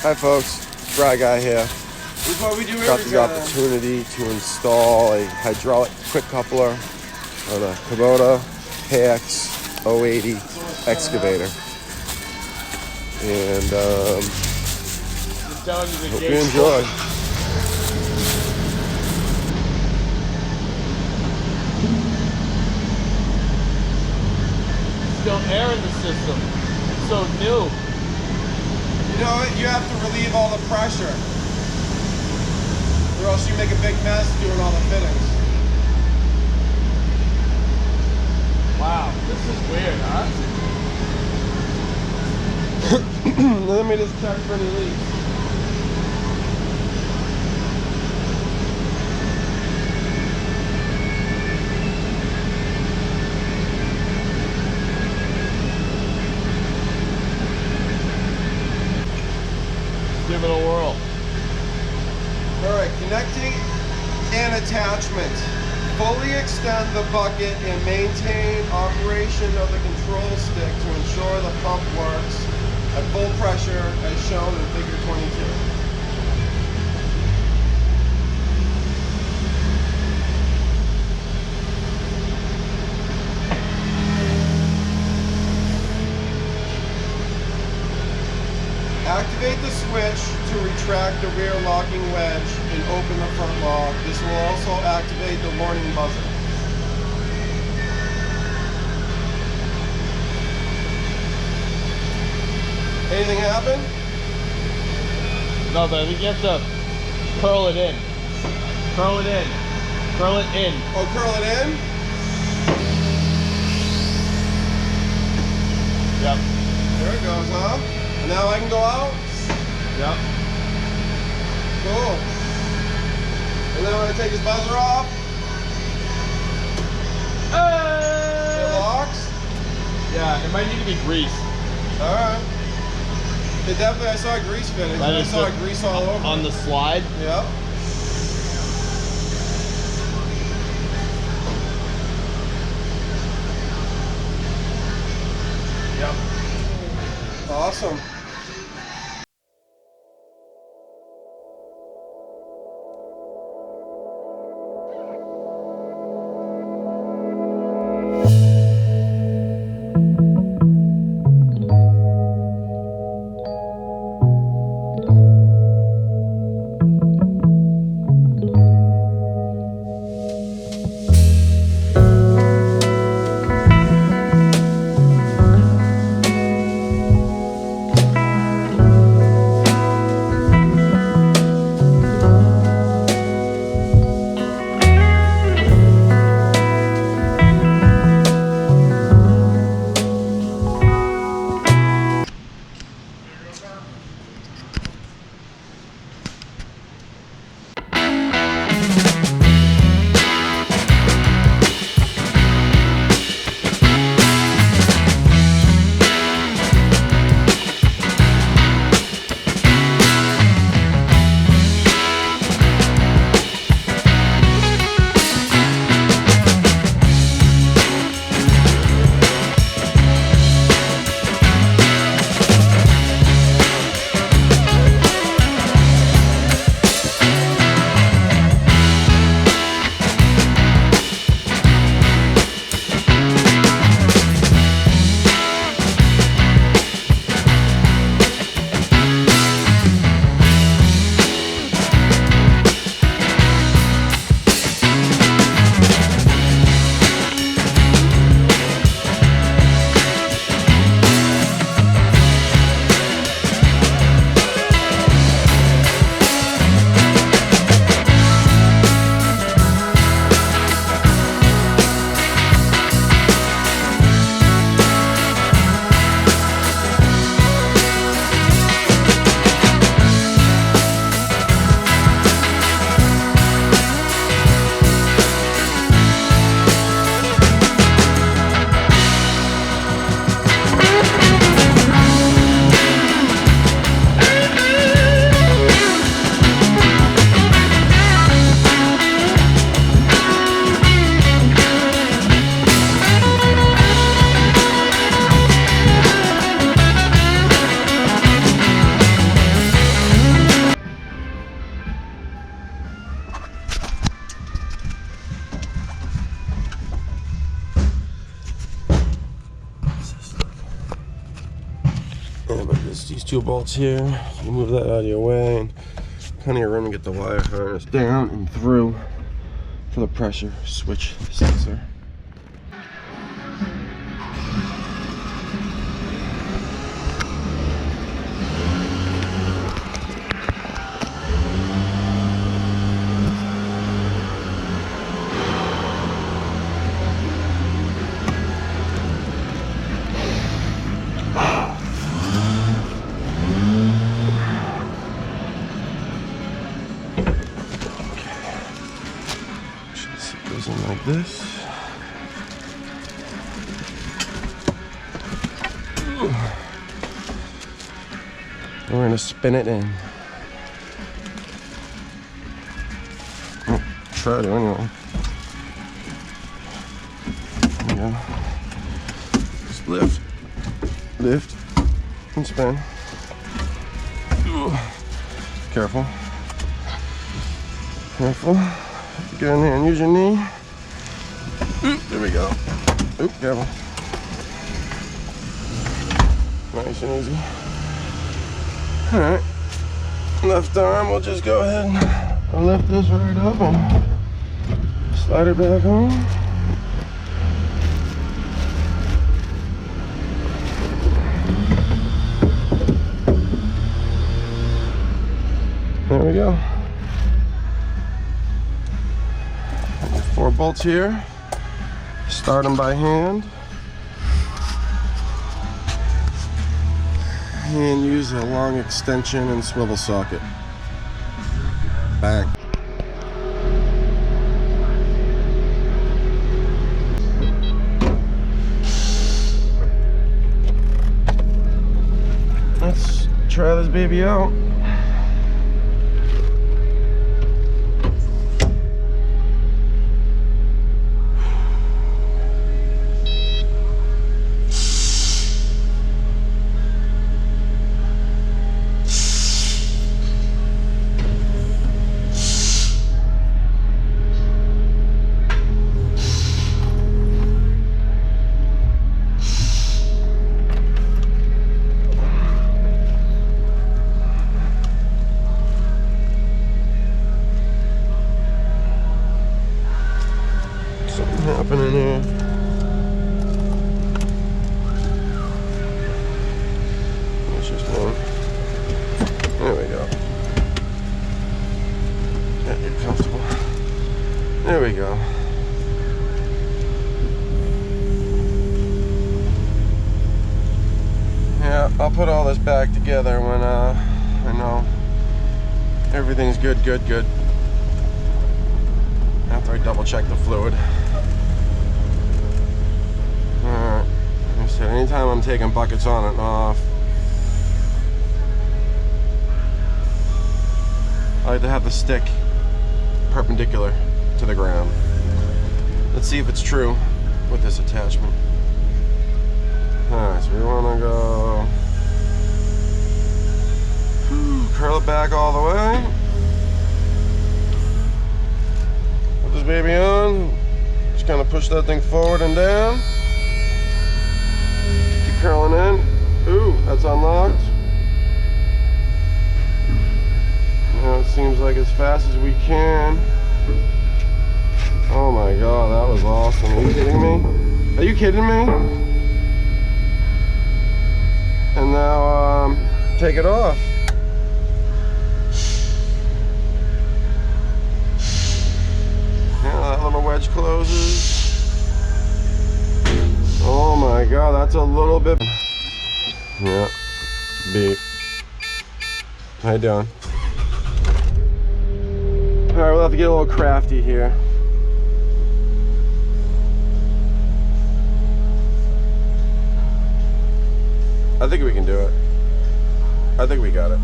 Hi folks, Fry Guy here. Before we do Got the opportunity to install a hydraulic quick coupler on a Kubota KX 080 excavator. And hope you enjoy. Still air in the system. It's so new. You know what? You have to relieve all the pressure, or else you make a big mess doing all the fittings. Wow, this is weird, huh? Let me just check for any leaks. Give it a whirl. Alright, connecting and attachment. Fully extend the bucket and maintain operation of the control stick to ensure the pump works at full pressure as shown in figure 22. Activate the switch to retract the rear locking wedge and open the front lock. This will also activate the warning buzzer. Anything happen? No, but I think you have to curl it in. Curl it in. Curl it in. Oh, curl it in? Yep. There it goes, huh? Now I can go out? Yep. Cool. And then when I take his buzzer off, it locks? Yeah, it might need to be greased. Alright. It definitely, I saw grease finish. I saw grease all over. On the slide? Yep. Yep. Awesome. 2 bolts here. You move that out of your way, and plenty of room to get the wire harness down and through for the pressure switch sensor. Goes in like this. And we're gonna spin it in. Oh, try to anyway. There you go. Just lift, lift, and spin. Careful. Careful. Get in there and use your knee. Oop, there we go. Oop, careful. Nice and easy. Alright. Left arm, we'll just go ahead and lift this right up and slide it back home. There we go. 4 bolts here. Start them by hand. And use a long extension and swivel socket. Bang. Let's try this baby out. Happening here. It's just one. There we go. Get comfortable. There we go. Yeah, I'll put all this back together when I know everything's good. After I double check the fluid. Alright, like I said, anytime I'm taking buckets on and off, I like to have the stick perpendicular to the ground. Let's see if it's true with this attachment. Alright, so we want to go curl it back all the way. Put this baby on. Just kind of push that thing forward and down. Keep curling in. Ooh, that's unlocked. Now it seems like as fast as we can. Oh my god, that was awesome. Are you kidding me? Are you kidding me? And now take it off. Yeah, that little wedge closes. Oh my god, that's a little bit. Yeah, beep. How you doing? Alright, we'll have to get a little crafty here. I think we can do it. I think we got it.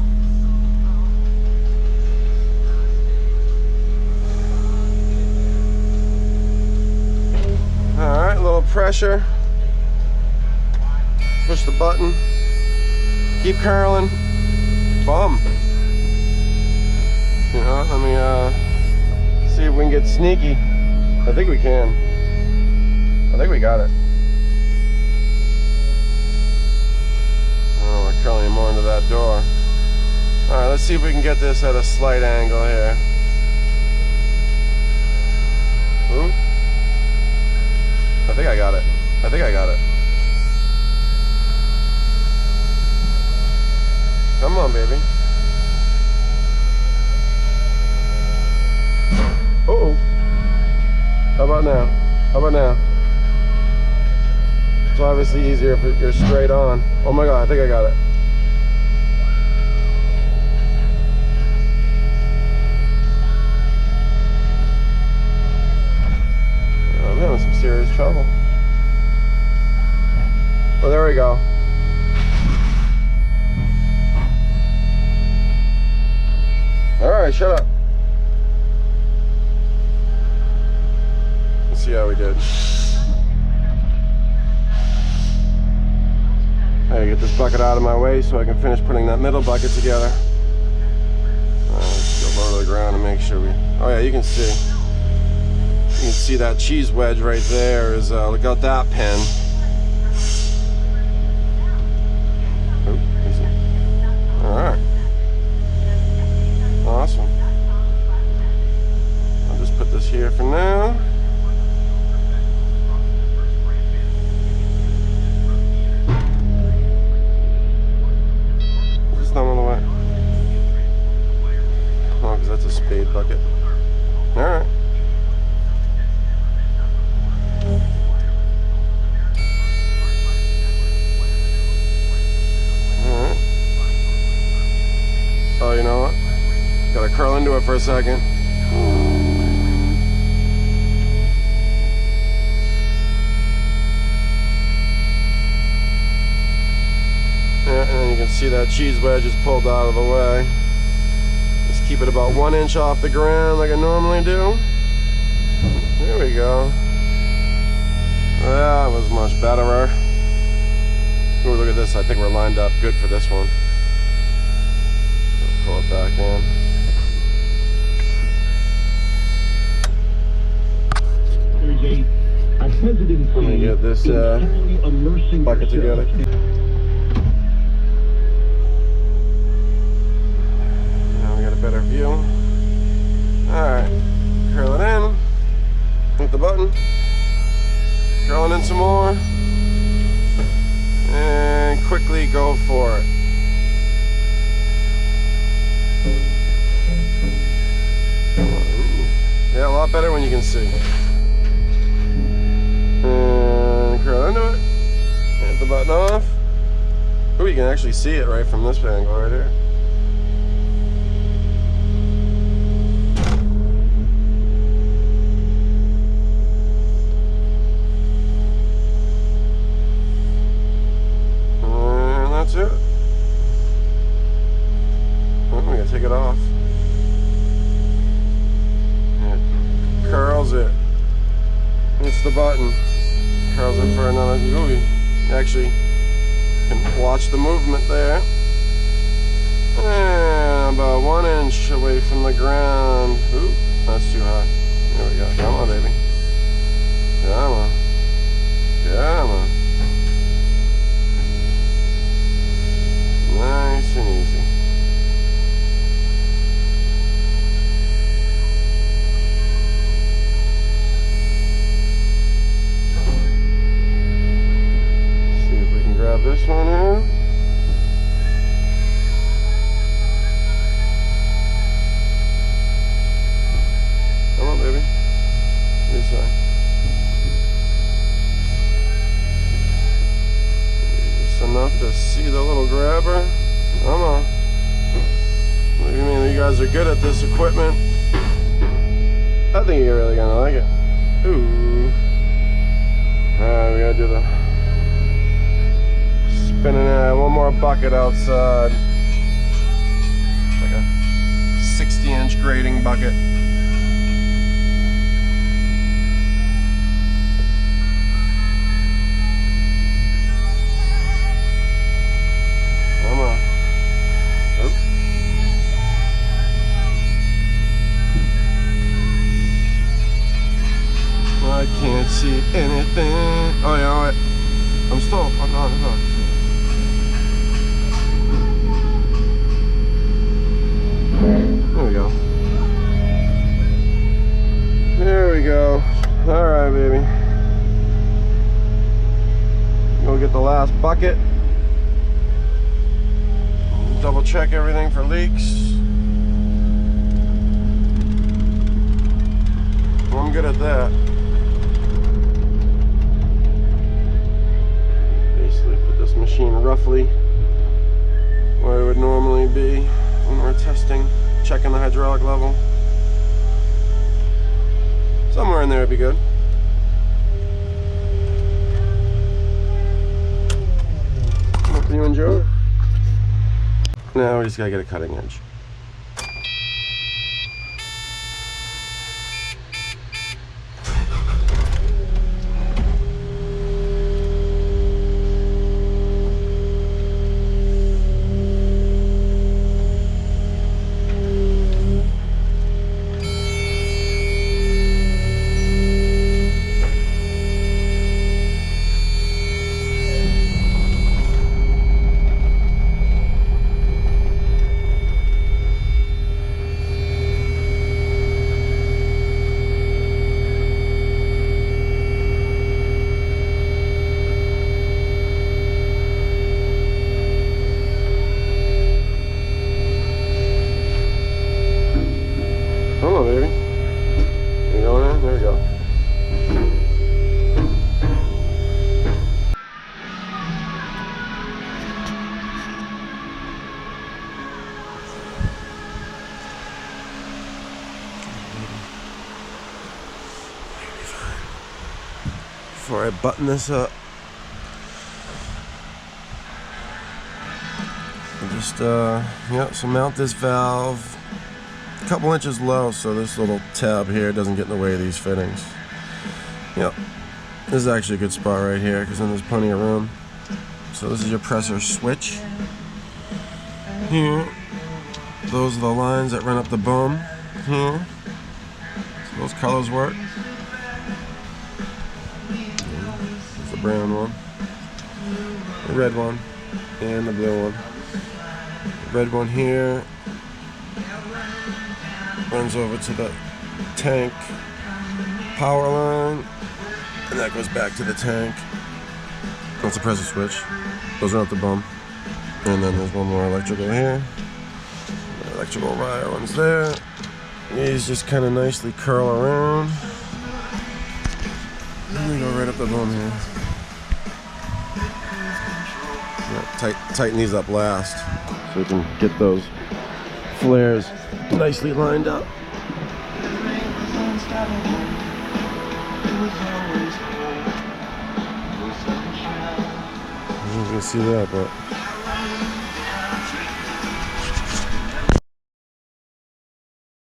Alright, a little pressure. Push the button. Keep curling. Bum. You know, let me see if we can get sneaky. I think we can. I think we got it. curling more into that door. Alright, let's see if we can get this at a slight angle here. Ooh. I think I got it. I think I got it. Come on, baby. Uh-oh. How about now? How about now? It's obviously easier if you're straight on. Oh my god, I think I got it. I'm having some serious trouble. Oh, there we go. Alright, shut up. Let's see how we did. I get this bucket out of my way so I can finish putting that middle bucket together. Let's go low to the ground and make sure we... Oh yeah, you can see. You can see that cheese wedge right there is, look out that pin. Oh, easy. Alright. Awesome. I'll just put this here for now. That's a spade bucket. Alright. Alright. Oh, you know what? Gotta curl into it for a second. Yeah, and then you can see that cheese wedge is pulled out of the way. Keep it about 1 inch off the ground like I normally do. There we go. That was much better. Ooh, look at this. I think we're lined up good for this one. Pull it back in. Let me get this bucket together. Better view. Alright, curl it in, hit the button, curl it in some more, and quickly go for it. Yeah, a lot better when you can see. And curl into it, hit the button off. Oh, you can actually see it right from this angle right here. That's it. I'm gonna take it off. It curls it. Hits the button. Curls it for another. Ooh, you actually can watch the movement there. And about 1 inch away from the ground. Ooh, that's too high. There we go. Come on, baby. Come on. Come on. Nice and easy. See if we can grab this one in. Come on, baby. This side. Enough to see the little grabber. Come on. What do you mean? You guys are good at this equipment. I think you're really gonna like it. Ooh. Alright, we gotta do the spinning out. One more bucket outside. Like a 60-inch grading bucket. I can't see anything. Oh yeah, I'm on the hook. last bucket. Double check everything for leaks. I'm good at that. Basically put this machine roughly where it would normally be when we're testing, checking the hydraulic level. Somewhere in there would be good. Hope you enjoy. Now we just gotta get a cutting edge. Come on, baby. You going in? There we go. Before I button this up, I'll just so mount this valve a couple inches low so this little tab here doesn't get in the way of these fittings. Yep, this is actually a good spot right here because then there's plenty of room. So this is your pressure switch here. Those are the lines that run up the bum here. So those colors work. There's the brown one, the red one, and the blue one. The red one here runs over to the tank power line, and that goes back to the tank. That's a pressure switch. Those are at the bum. And then there's one more electrical here. The electrical wire one's there. These just kind of nicely curl around. And they go right up the bum here. Yeah, tighten these up last so we can get those flares nicely lined up. You can see that, but